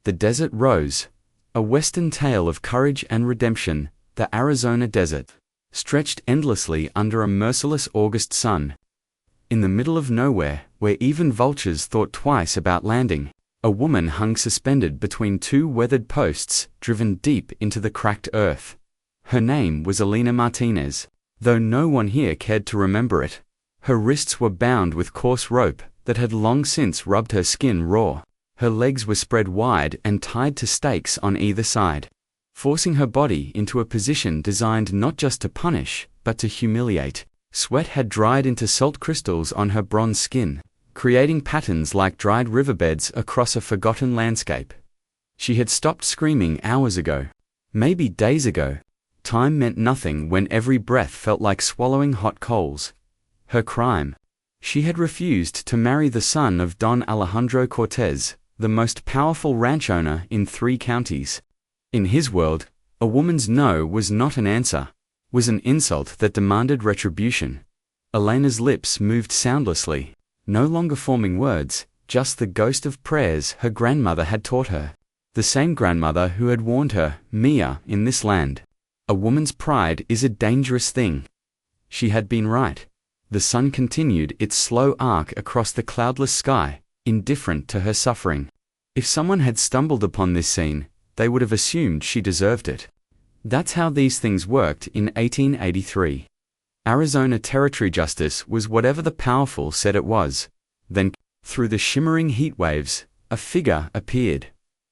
The desert rose, a western tale of courage and redemption. The Arizona desert stretched endlessly under a merciless August sun. In the middle of nowhere, where even vultures thought twice about landing, a woman hung suspended between two weathered posts driven deep into the cracked earth. Her name was Elena Martinez, though no one here cared to remember it. Her wrists were bound with coarse rope that had long since rubbed her skin raw. Her legs were spread wide and tied to stakes on either side, forcing her body into a position designed not just to punish, but to humiliate. Sweat had dried into salt crystals on her bronze skin, creating patterns like dried riverbeds across a forgotten landscape. She had stopped screaming hours ago, maybe days ago. Time meant nothing when every breath felt like swallowing hot coals. Her crime? She had refused to marry the son of Don Alejandro Cortez, the most powerful ranch owner in 3 counties. In his world, a woman's no was not an answer, was an insult that demanded retribution. Elena's lips moved soundlessly, no longer forming words, just the ghost of prayers her grandmother had taught her. The same grandmother who had warned her, Mia, in this land. A woman's pride is a dangerous thing. She had been right. The sun continued its slow arc across the cloudless sky, indifferent to her suffering. If someone had stumbled upon this scene, they would have assumed she deserved it. That's how these things worked in 1883. Arizona Territory justice was whatever the powerful said it was. Then, through the shimmering heat waves, a figure appeared.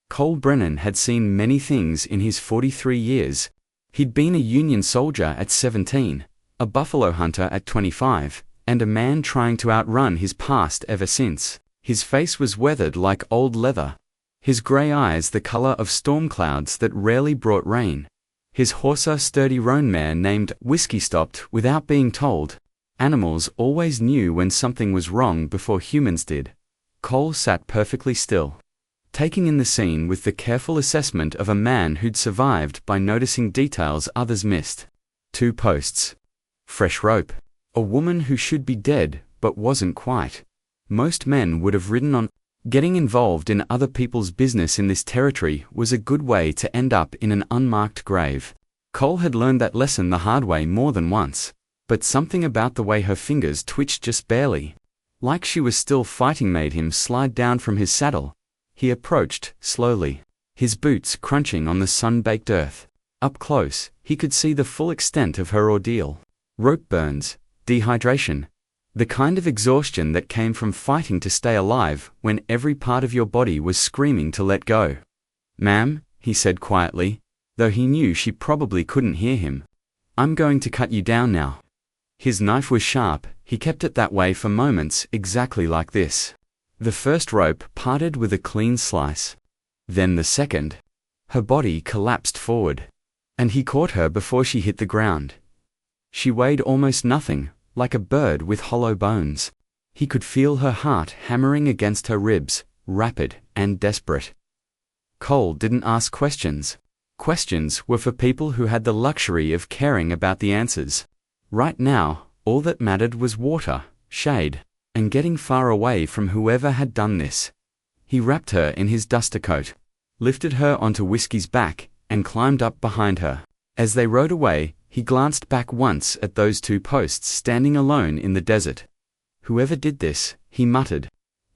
Cole Brennan had seen many things in his 43 years. He'd been a Union soldier at 17, a buffalo hunter at 25, and a man trying to outrun his past ever since. His face was weathered like old leather, his gray eyes the color of storm clouds that rarely brought rain. His horse a sturdy roan mare named Whiskey stopped without being told. Animals always knew when something was wrong before humans did. Cole sat perfectly still, taking in the scene with the careful assessment of a man who'd survived by noticing details others missed. 2 posts. Fresh rope. A woman who should be dead, but wasn't quite. Most men would have ridden on. Getting involved in other people's business in this territory was a good way to end up in an unmarked grave. Cole had learned that lesson the hard way more than once, but something about the way her fingers twitched just barely, like she was still fighting, made him slide down from his saddle. He approached, slowly, his boots crunching on the sun-baked earth. Up close, he could see the full extent of her ordeal. Rope burns, dehydration, the kind of exhaustion that came from fighting to stay alive when every part of your body was screaming to let go. "Ma'am," he said quietly, though he knew she probably couldn't hear him. "I'm going to cut you down now." His knife was sharp. He kept it that way for moments, exactly like this. The first rope parted with a clean slice. Then the second. Her body collapsed forward, and he caught her before she hit the ground. She weighed almost nothing, like a bird with hollow bones. He could feel her heart hammering against her ribs, rapid and desperate. Cole didn't ask questions. Questions were for people who had the luxury of caring about the answers. Right now, all that mattered was water, shade, and getting far away from whoever had done this. He wrapped her in his duster coat, lifted her onto Whiskey's back, and climbed up behind her. As they rode away, he glanced back once at those 2 posts standing alone in the desert. Whoever did this, he muttered,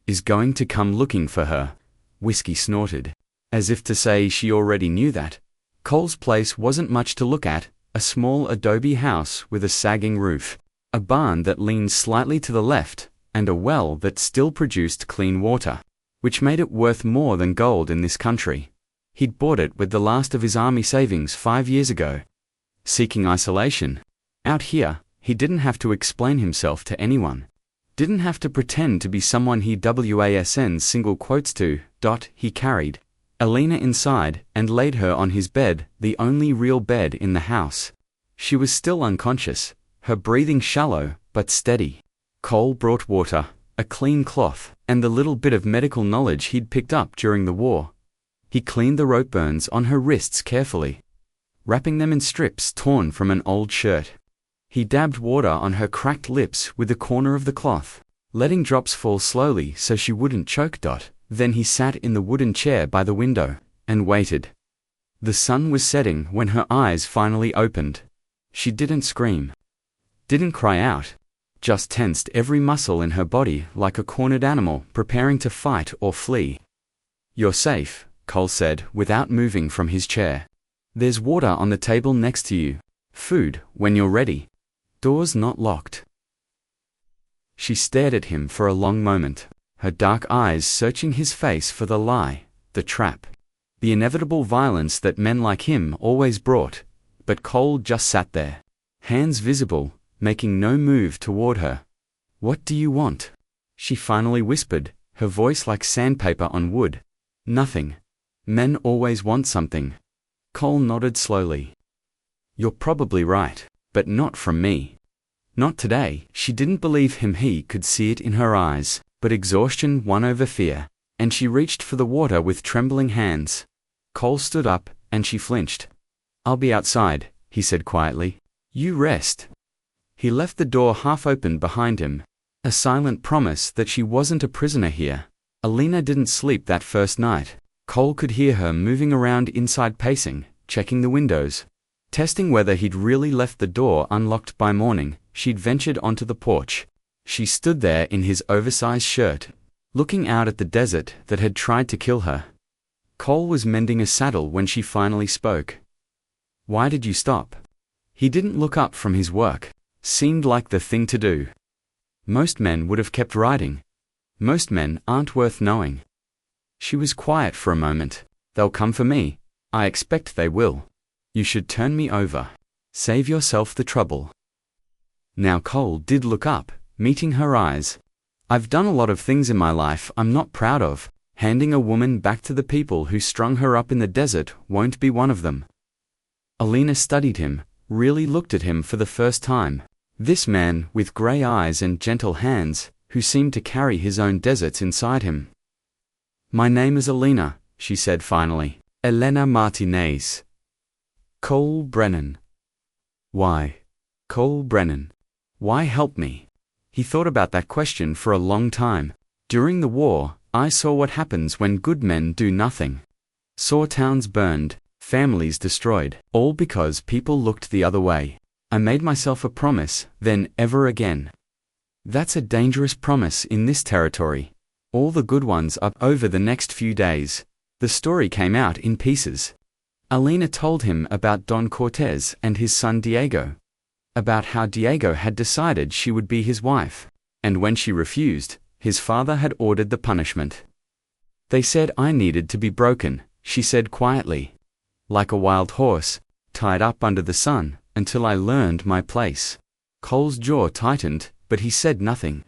is going to come looking for her. Whiskey snorted, as if to say she already knew that. Cole's place wasn't much to look at, a small adobe house with a sagging roof, a barn that leaned slightly to the left, and a well that still produced clean water, which made it worth more than gold in this country. He'd bought it with the last of his army savings 5 years ago. Seeking isolation. Out here, he didn't have to explain himself to anyone. Didn't have to pretend to be someone he wasn't single quotes to. He carried Elena inside and laid her on his bed, the only real bed in the house. She was still unconscious, her breathing shallow but steady. Cole brought water, a clean cloth, and the little bit of medical knowledge he'd picked up during the war. He cleaned the rope burns on her wrists carefully, wrapping them in strips torn from an old shirt. He dabbed water on her cracked lips with the corner of the cloth, letting drops fall slowly so she wouldn't choke. Then he sat in the wooden chair by the window and waited. The sun was setting when her eyes finally opened. She didn't scream, didn't cry out, just tensed every muscle in her body like a cornered animal preparing to fight or flee. "You're safe," Cole said without moving from his chair. "There's water on the table next to you. Food when you're ready. Door's not locked." She stared at him for a long moment, her dark eyes searching his face for the lie, the trap, the inevitable violence that men like him always brought. But Cole just sat there, hands visible, making no move toward her. "What do you want?" she finally whispered, her voice like sandpaper on wood. "Nothing. Men always want something." Cole nodded slowly. "You're probably right, but not from me. Not today." She didn't believe him. He could see it in her eyes, but exhaustion won over fear, and she reached for the water with trembling hands. Cole stood up, and she flinched. "I'll be outside," he said quietly. "You rest." He left the door half open behind him, a silent promise that she wasn't a prisoner here. Alina didn't sleep that first night. Cole could hear her moving around inside, pacing, checking the windows, testing whether he'd really left the door unlocked by morning. She'd ventured onto the porch. She stood there in his oversized shirt, looking out at the desert that had tried to kill her. Cole was mending a saddle when she finally spoke. "Why did you stop?" He didn't look up from his work. Seemed like the thing to do. Most men would have kept riding. Most men aren't worth knowing. She was quiet for a moment. "They'll come for me. I expect they will. You should turn me over. Save yourself the trouble." Now Cole did look up, meeting her eyes. "I've done a lot of things in my life I'm not proud of. Handing a woman back to the people who strung her up in the desert won't be one of them." Alina studied him, really looked at him for the first time. This man with gray eyes and gentle hands, who seemed to carry his own deserts inside him. "My name is Alina," she said finally. "Elena Martinez. Cole Brennan." "Why? Cole Brennan. Why help me?" He thought about that question for a long time. "During the war, I saw what happens when good men do nothing. Saw towns burned, families destroyed, all because people looked the other way. I made myself a promise, then ever again. That's a dangerous promise in this territory. All the good ones up." Over the next few days, the story came out in pieces. Alina told him about Don Cortez and his son Diego, about how Diego had decided she would be his wife, and when she refused, his father had ordered the punishment. "They said I needed to be broken," she said quietly, "like a wild horse, tied up under the sun, until I learned my place." Cole's jaw tightened, but he said nothing.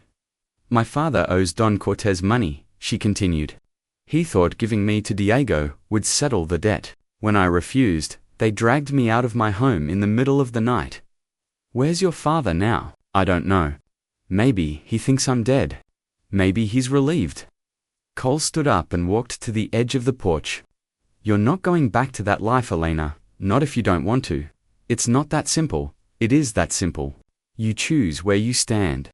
"My father owes Don Cortez money," she continued. "He thought giving me to Diego would settle the debt. When I refused, they dragged me out of my home in the middle of the night. Where's your father now? I don't know. Maybe he thinks I'm dead. Maybe he's relieved." Cole stood up and walked to the edge of the porch. "You're not going back to that life, Elena, not if you don't want to. It's not that simple." "It is that simple. You choose where you stand.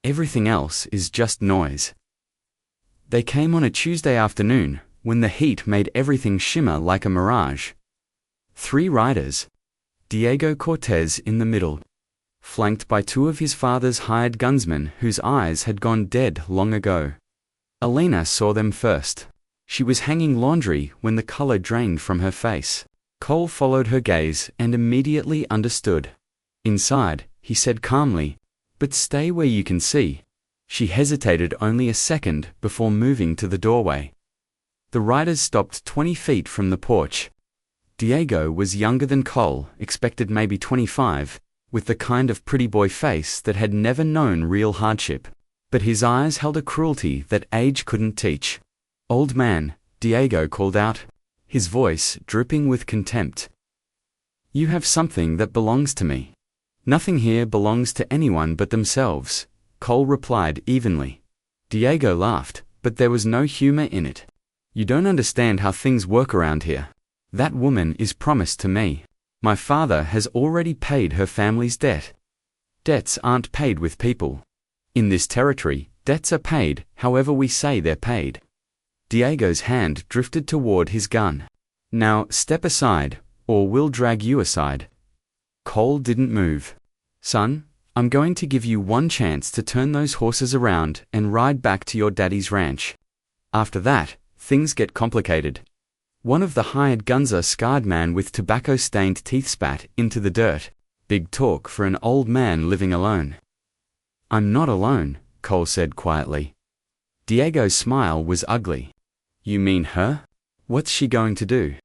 Everything else is just noise." They came on a Tuesday afternoon, when the heat made everything shimmer like a mirage. 3 riders. Diego Cortez in the middle, flanked by 2 of his father's hired gunsmen whose eyes had gone dead long ago. Alina saw them first. She was hanging laundry when the color drained from her face. Cole followed her gaze and immediately understood. "Inside," he said calmly, "but stay where you can see." She hesitated only a second before moving to the doorway. The riders stopped 20 feet from the porch. Diego was younger than Cole, expected maybe 25, with the kind of pretty boy face that had never known real hardship. But his eyes held a cruelty that age couldn't teach. "Old man," Diego called out, his voice dripping with contempt. "You have something that belongs to me." "Nothing here belongs to anyone but themselves," Cole replied evenly. Diego laughed, but there was no humor in it. "You don't understand how things work around here. That woman is promised to me. My father has already paid her family's debt. Debts aren't paid with people. In this territory, debts are paid however we say they're paid. Diego's hand drifted toward his gun. Now, step aside, or we'll drag you aside. Cole didn't move. Son, I'm going to give you one chance to turn those horses around and ride back to your daddy's ranch. After that, things get complicated. One of the hired guns, a scarred man with tobacco-stained teeth, spat into the dirt. Big talk for an old man living alone. I'm not alone, Cole said quietly. Diego's smile was ugly. You mean her? What's she going to do?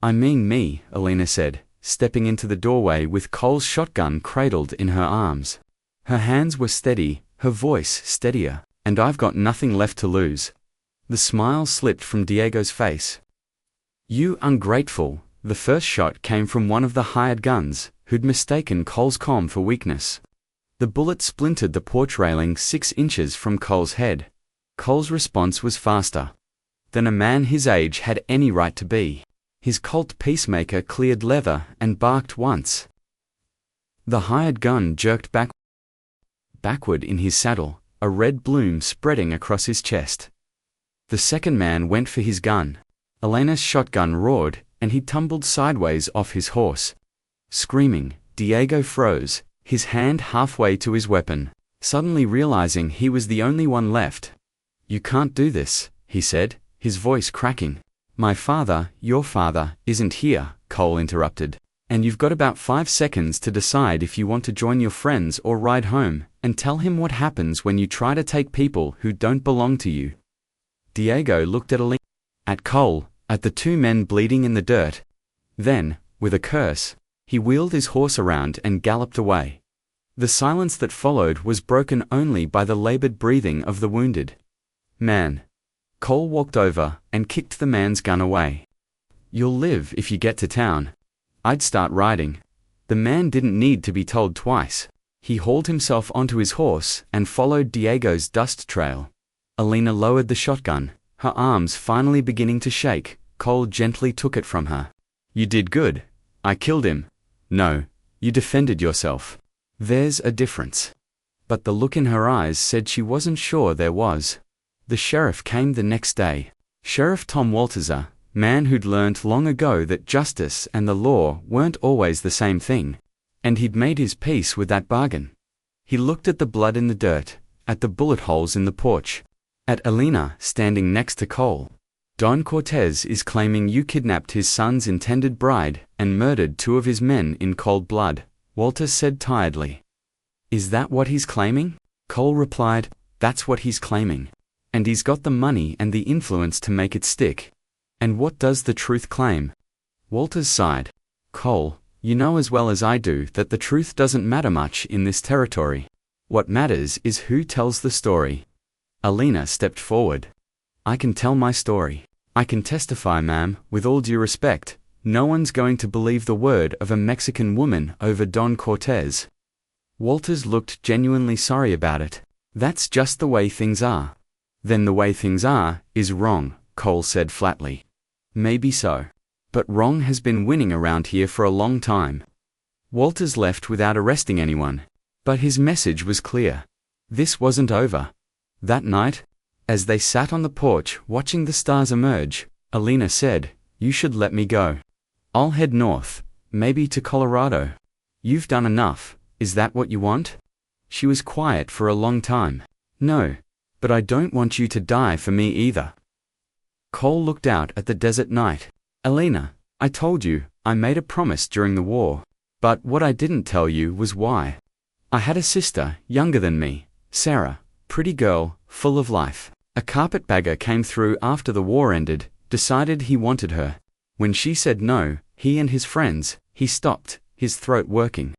I mean me, Alina said, stepping into the doorway with Cole's shotgun cradled in her arms. Her hands were steady, her voice steadier, and I've got nothing left to lose. The smile slipped from Diego's face. You ungrateful. The first shot came from one of the hired guns, who'd mistaken Cole's comm for weakness. The bullet splintered the porch railing 6 inches from Cole's head. Cole's response was faster than a man his age had any right to be. His Colt Peacemaker cleared leather and barked once. The hired gun jerked backward in his saddle, a red bloom spreading across his chest. The second man went for his gun. Elena's shotgun roared, and he tumbled sideways off his horse. Screaming, Diego froze, his hand halfway to his weapon, suddenly realizing he was the only one left. You can't do this, he said, his voice cracking. My father, your father, isn't here, Cole interrupted. And you've got about 5 seconds to decide if you want to join your friends or ride home, and tell him what happens when you try to take people who don't belong to you. Diego looked at Alina, at Cole, at the 2 men bleeding in the dirt. Then, with a curse, he wheeled his horse around and galloped away. The silence that followed was broken only by the labored breathing of the wounded man. Cole walked over and kicked the man's gun away. You'll live if you get to town. I'd start riding. The man didn't need to be told twice. He hauled himself onto his horse and followed Diego's dust trail. Alina lowered the shotgun, her arms finally beginning to shake. Cole gently took it from her. You did good. I killed him. No, you defended yourself. There's a difference. But the look in her eyes said she wasn't sure there was. The sheriff came the next day. Sheriff Tom Walters, a man who'd learned long ago that justice and the law weren't always the same thing. And he'd made his peace with that bargain. He looked at the blood in the dirt, at the bullet holes in the porch, at Alina standing next to Cole. Don Cortez is claiming you kidnapped his son's intended bride and murdered 2 of his men in cold blood, Walters said tiredly. Is that what he's claiming? Cole replied, that's what he's claiming. And he's got the money and the influence to make it stick. And what does the truth claim? Walters sighed. Cole, you know as well as I do that the truth doesn't matter much in this territory. What matters is who tells the story. Alina stepped forward. I can tell my story. I can testify, ma'am, with all due respect. No one's going to believe the word of a Mexican woman over Don Cortez. Walters looked genuinely sorry about it. That's just the way things are. Then the way things are is wrong, Cole said flatly. Maybe so. But wrong has been winning around here for a long time. Walters left without arresting anyone. But his message was clear. This wasn't over. That night, as they sat on the porch watching the stars emerge, Alina said, you should let me go. I'll head north, maybe to Colorado. You've done enough, is that what you want? She was quiet for a long time. No, but I don't want you to die for me either. Cole looked out at the desert night. Alina, I told you, I made a promise during the war. But what I didn't tell you was why. I had a sister, younger than me, Sarah, pretty girl, full of life. A carpetbagger came through after the war ended, decided he wanted her. When she said no, he and his friends, he stopped, his throat working.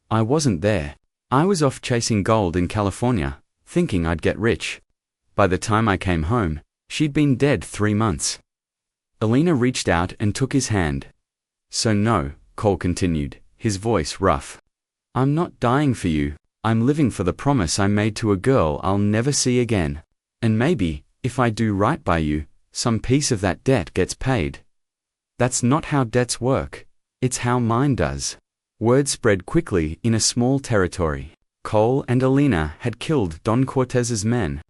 I wasn't there. I was off chasing gold in California, thinking I'd get rich. By the time I came home, she'd been dead 3 months. Alina reached out and took his hand. So no, Cole continued, his voice rough. I'm not dying for you, I'm living for the promise I made to a girl I'll never see again. And maybe, if I do right by you, some piece of that debt gets paid. That's not how debts work. It's how mine does. Word spread quickly in a small territory. Cole and Alina had killed Don Cortez's men.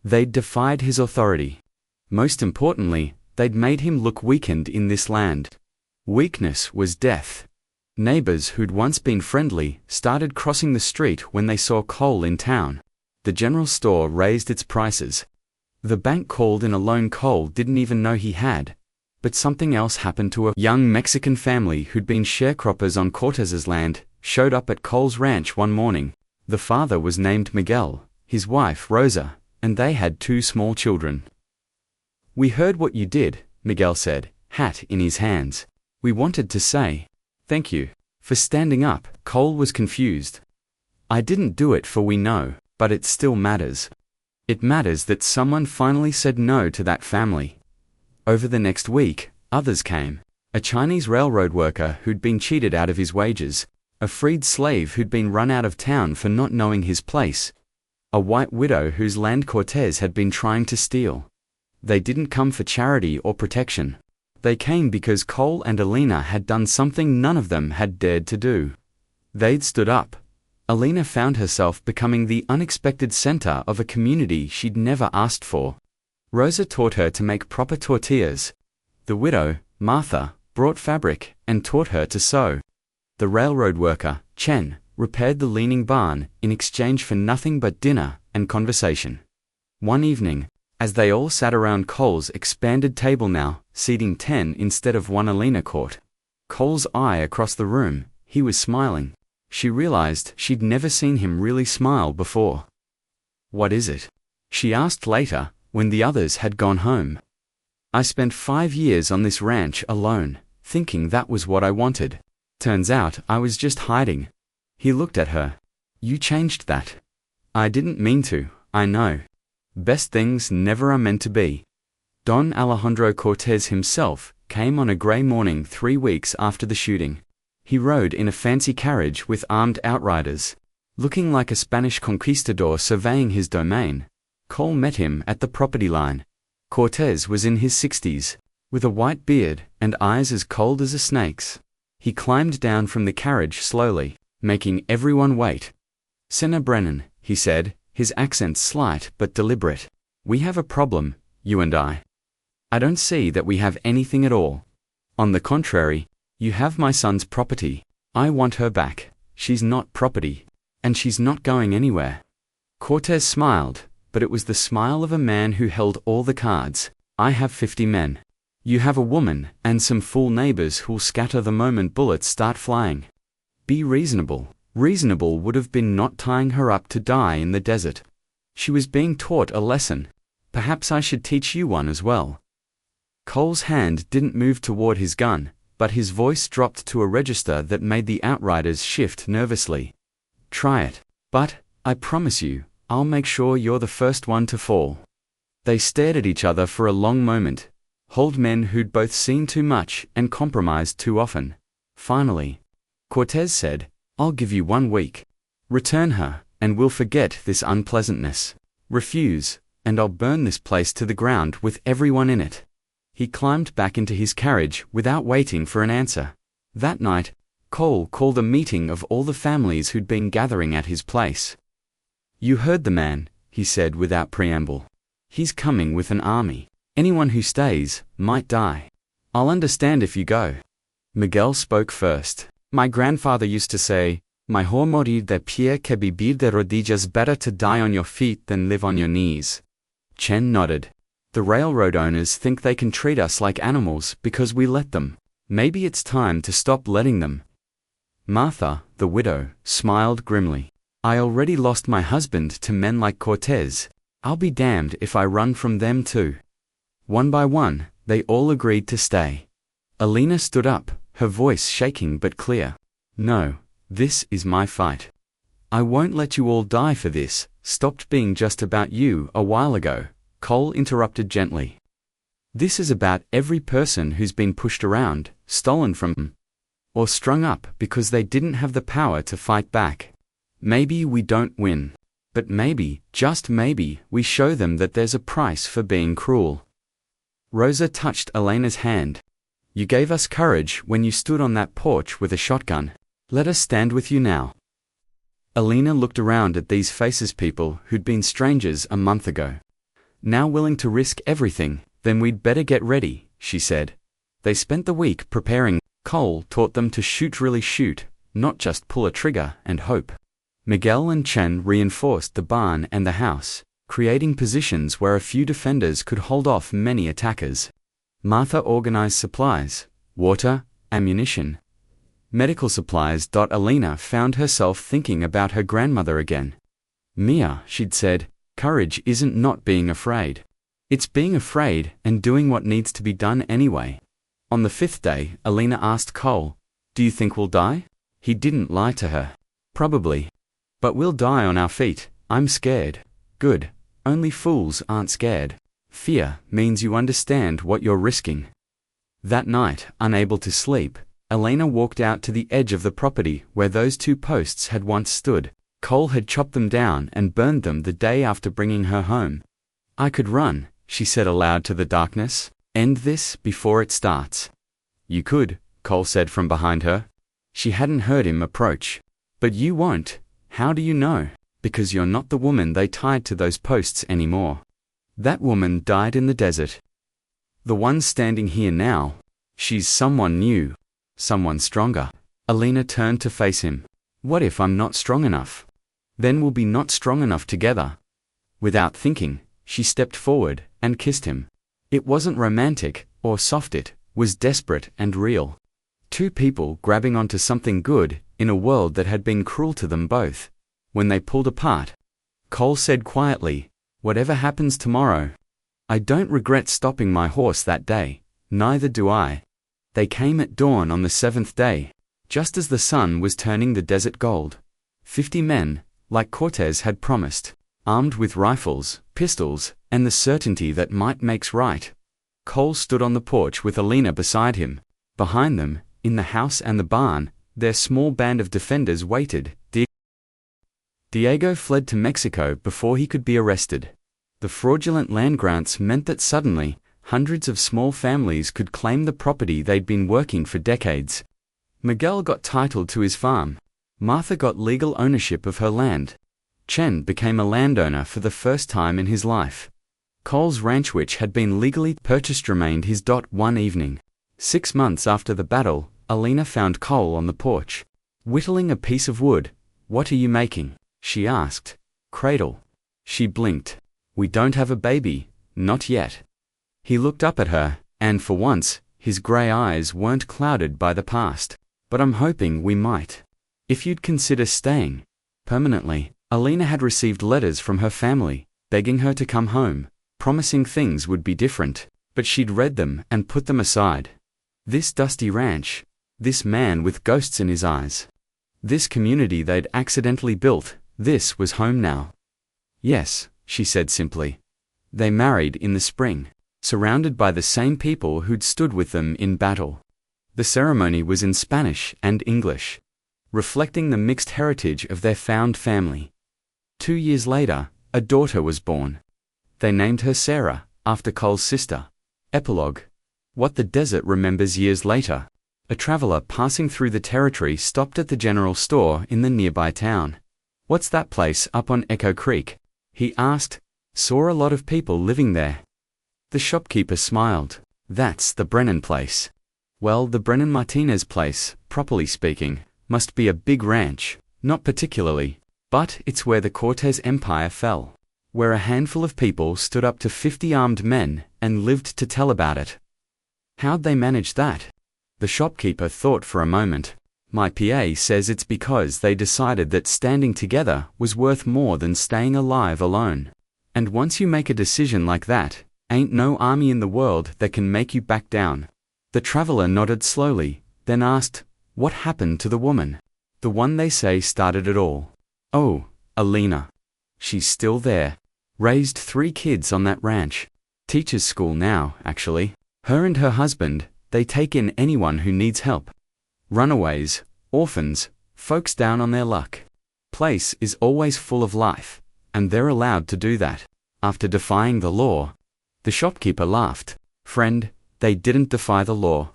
They'd defied his authority. Most importantly, they'd made him look weakened in this land. Weakness was death. Neighbors who'd once been friendly started crossing the street when they saw Cole in town. The general store raised its prices. The bank called in a loan Cole didn't even know he had. But something else happened to a young Mexican family who'd been sharecroppers on Cortez's land, showed up at Cole's ranch one morning. The father was named Miguel, his wife Rosa, and they had 2 small children. "We heard what you did," Miguel said, hat in his hands. "We wanted to say thank you for standing up." Cole was confused. "I didn't do it for we know, but it still matters. It matters that someone finally said no to that family." Over the next week, others came. A Chinese railroad worker who'd been cheated out of his wages, a freed slave who'd been run out of town for not knowing his place, a white widow whose land Cortez had been trying to steal. They didn't come for charity or protection. They came because Cole and Alina had done something none of them had dared to do. They'd stood up. Alina found herself becoming the unexpected center of a community she'd never asked for. Rosa taught her to make proper tortillas. The widow, Martha, brought fabric and taught her to sew. The railroad worker, Chen, repaired the leaning barn in exchange for nothing but dinner and conversation. One evening, as they all sat around Cole's expanded table now, seating 10 instead of 1, Alina caught Cole's eye across the room. He was smiling. She realized she'd never seen him really smile before. "What is it?" she asked later, when the others had gone home. "I spent 5 years on this ranch alone, thinking that was what I wanted. Turns out I was just hiding." He looked at her. "You changed that." "I didn't mean to, I know. Best things never are meant to be." Don Alejandro Cortez himself came on a gray morning 3 weeks after the shooting. He rode in a fancy carriage with armed outriders. Looking like a Spanish conquistador surveying his domain, Cole met him at the property line. Cortez was in his 60s, with a white beard and eyes as cold as a snake's. He climbed down from the carriage slowly, making everyone wait. "Senator Brennan," he said, his accent slight but deliberate. "We have a problem, you and I. I don't see that we have anything at all. On the contrary, you have my son's property. I want her back. She's not property. And she's not going anywhere." Cortez smiled, but it was the smile of a man who held all the cards. "I have 50 men. You have a woman and some fool neighbors who'll scatter the moment bullets start flying. Be reasonable." Reasonable would have been not tying her up to die in the desert. She was being taught a lesson. Perhaps I should teach you one as well. Cole's hand didn't move toward his gun, but his voice dropped to a register that made the outriders shift nervously. "Try it. But, I promise you, I'll make sure you're the first one to fall." They stared at each other for a long moment. Old men who'd both seen too much and compromised too often. Finally, Cortez said, "I'll give you 1 week. Return her, and we'll forget this unpleasantness. Refuse, and I'll burn this place to the ground with everyone in it." He climbed back into his carriage without waiting for an answer. That night, Cole called a meeting of all the families who'd been gathering at his place. "You heard the man," he said without preamble. "He's coming with an army. Anyone who stays might die. I'll understand if you go." Miguel spoke first. "My grandfather used to say, mejor morir de pie que vivir de rodillas, better to die on your feet than live on your knees." Chen nodded. "The railroad owners think they can treat us like animals because we let them. Maybe it's time to stop letting them." Martha, the widow, smiled grimly. "I already lost my husband to men like Cortez. I'll be damned if I run from them too." One by one, they all agreed to stay. Alina stood up, her voice shaking but clear. "No, this is my fight. I won't let you all die for this." "Stopped being just about you a while ago," Cole interrupted gently. "This is about every person who's been pushed around, stolen from, or strung up because they didn't have the power to fight back. Maybe we don't win, but maybe, just maybe, we show them that there's a price for being cruel." Rosa touched Elena's hand. "You gave us courage when you stood on that porch with a shotgun. Let us stand with you now." Alina looked around at these faces, people who'd been strangers a month ago. Now willing to risk everything, Then we'd better get ready, she said. They spent the week preparing. Cole taught them to really shoot, not just pull a trigger and hope. Miguel and Chen reinforced the barn and the house, creating positions where a few defenders could hold off many attackers. Martha organized supplies, water, ammunition, medical supplies. Alina found herself thinking about her grandmother again. Mia, she'd said, courage isn't not being afraid. It's being afraid and doing what needs to be done anyway. On the 5th day, Alina asked Cole, "Do you think we'll die?" He didn't lie to her. "Probably. But we'll die on our feet. I'm scared." "Good. Only fools aren't scared. Fear means you understand what you're risking." That night, unable to sleep, Alina walked out to the edge of the property where those 2 posts had once stood. Cole had chopped them down and burned them the day after bringing her home. "I could run," she said aloud to the darkness. "End this before it starts." "You could," Cole said from behind her. She hadn't heard him approach. "But you won't." "How do you know?" "Because you're not the woman they tied to those posts anymore. That woman died in the desert. The one standing here now, she's someone new, someone stronger." Alina turned to face him. "What if I'm not strong enough? Then we'll be not strong enough together." Without thinking, she stepped forward and kissed him. It wasn't romantic or soft, it was desperate and real. 2 people grabbing onto something good in a world that had been cruel to them both. When they pulled apart, Cole said quietly, "Whatever happens tomorrow, I don't regret stopping my horse that day, neither do I." They came at dawn on the 7th day, just as the sun was turning the desert gold. 50 men, like Cortez had promised, armed with rifles, pistols, and the certainty that might makes right. Cole stood on the porch with Alina beside him. Behind them, in the house and the barn, their small band of defenders waited. Diego fled to Mexico before he could be arrested. The fraudulent land grants meant that suddenly, hundreds of small families could claim the property they'd been working for decades. Miguel got title to his farm. Martha got legal ownership of her land. Chen became a landowner for the first time in his life. Cole's ranch, which had been legally purchased, remained his. One evening, 6 months after the battle, Alina found Cole on the porch, whittling a piece of wood. "What are you making?" she asked. "Cradle." She blinked. "We don't have a baby, not yet." He looked up at her, and for once, his gray eyes weren't clouded by the past. "But I'm hoping we might. If you'd consider staying permanently." Alina had received letters from her family, begging her to come home, promising things would be different, but she'd read them and put them aside. This dusty ranch, this man with ghosts in his eyes, this community they'd accidentally built, this was home now. "Yes," she said simply. They married in the spring, surrounded by the same people who'd stood with them in battle. The ceremony was in Spanish and English, reflecting the mixed heritage of their found family. 2 years later, a daughter was born. They named her Sarah, after Cole's sister. Epilogue. What the desert remembers years later. A traveler passing through the territory stopped at the general store in the nearby town. "What's that place up on Echo Creek?" he asked. "Saw a lot of people living there." The shopkeeper smiled. "That's the Brennan place." "Well, the Brennan Martinez place, properly speaking, must be a big ranch." "Not particularly. But it's where the Cortez Empire fell, where a handful of people stood up to 50 armed men and lived to tell about it." "How'd they manage that?" The shopkeeper thought for a moment. "My PA says it's because they decided that standing together was worth more than staying alive alone. And once you make a decision like that, ain't no army in the world that can make you back down." The traveler nodded slowly, then asked, "What happened to the woman? The one they say started it all?" "Oh, Alina. She's still there. Raised 3 kids on that ranch. Teacher's school now, actually. Her and her husband, they take in anyone who needs help. Runaways, orphans, folks down on their luck. Place is always full of life, and they're allowed to do that. After defying the law." The shopkeeper laughed. "Friend, they didn't defy the law.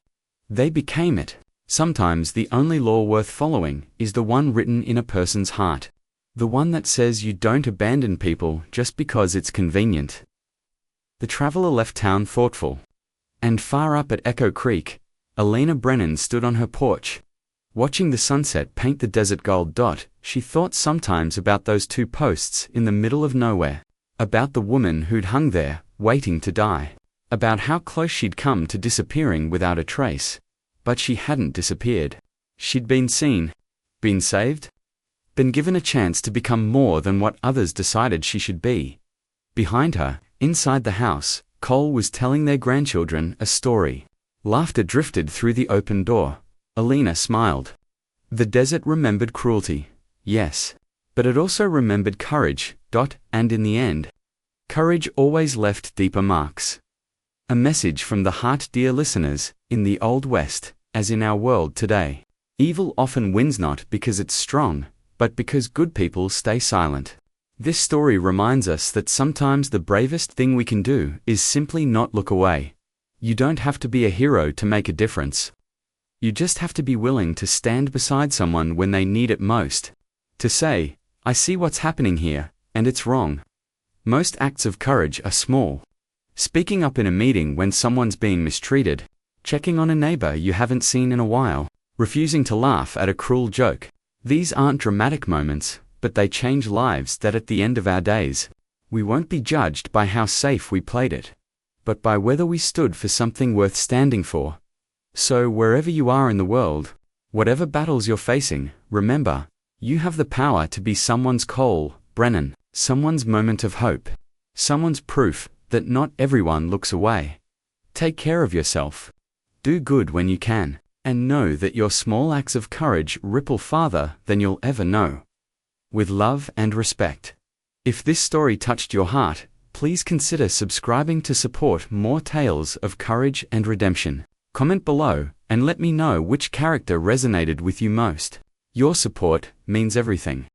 They became it. Sometimes the only law worth following is the one written in a person's heart. The one that says you don't abandon people just because it's convenient." The traveler left town thoughtful. And far up at Echo Creek, Elena Brennan stood on her porch. Watching the sunset paint the desert gold dot, she thought sometimes about those two posts in the middle of nowhere. About the woman who'd hung there, waiting to die. About how close she'd come to disappearing without a trace. But she hadn't disappeared. She'd been seen. Been saved. Been given a chance to become more than what others decided she should be. Behind her, inside the house, Cole was telling their grandchildren a story. Laughter drifted through the open door. Elena smiled. The desert remembered cruelty, yes. But it also remembered courage, and in the end, courage always left deeper marks. A message from the heart, dear listeners. In the Old West, as in our world today, evil often wins not because it's strong, but because good people stay silent. This story reminds us that sometimes the bravest thing we can do is simply not look away. You don't have to be a hero to make a difference. You just have to be willing to stand beside someone when they need it most. To say, I see what's happening here, and it's wrong. Most acts of courage are small. Speaking up in a meeting when someone's being mistreated, checking on a neighbor you haven't seen in a while, refusing to laugh at a cruel joke. These aren't dramatic moments, but they change lives that at the end of our days, we won't be judged by how safe we played it, but by whether we stood for something worth standing for. So wherever you are in the world, whatever battles you're facing, remember, you have the power to be someone's Cole Brennan, someone's moment of hope, someone's proof that not everyone looks away. Take care of yourself. Do good when you can, and know that your small acts of courage ripple farther than you'll ever know. With love and respect. If this story touched your heart, please consider subscribing to support more tales of courage and redemption. Comment below, and let me know which character resonated with you most. Your support means everything.